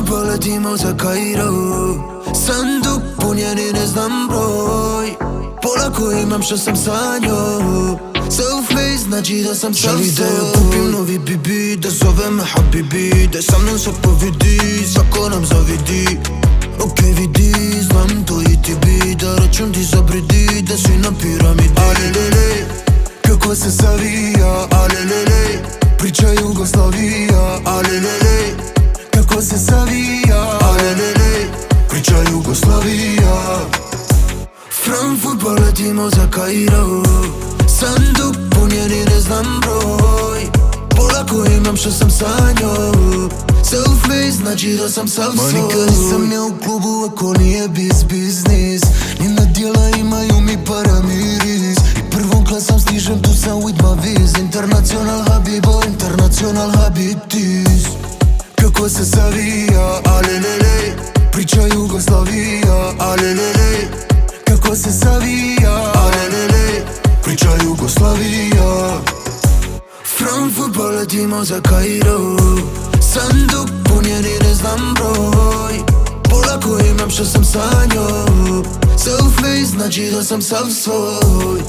Fudbal letimo za Kairo. Sanduk punjeni ne znam broj. Polako imam što sam sanjao. Self-made znači da sam self-sold. Želi da ja kupim novi bibi, da zove me habibi, da sa mnom svak povidi, svako nam zavidi. Ok vidi, znam to i ti bi, da račun ti zabridi, da si na piramidi. Alelele, kako se savija, alelele, priča Jugoslavija. Alelele, kako se savija, alelele, priča Jugoslavija. Fudbal letimo za Kairo. Sanduk punjeni ne znam broj. Polako imam što sam sanjao. Self-made znači da sam self-sold. Ma nikad nisam ja u klubu ako nije biznis. Njena djela imaju mi paramiris. I prvom klasom stižem, tu sam with my viz. International habibo, international habibtis. Kako se savija, alelele, priča Jugoslavija. Alelele, kako se savija, alelele, priča Jugoslavija. Fudbal letimo za Kairo. Sanduk punjeni ne znam broj. Polako imam što sam sanjao. Self-made znači da sam self-svoj.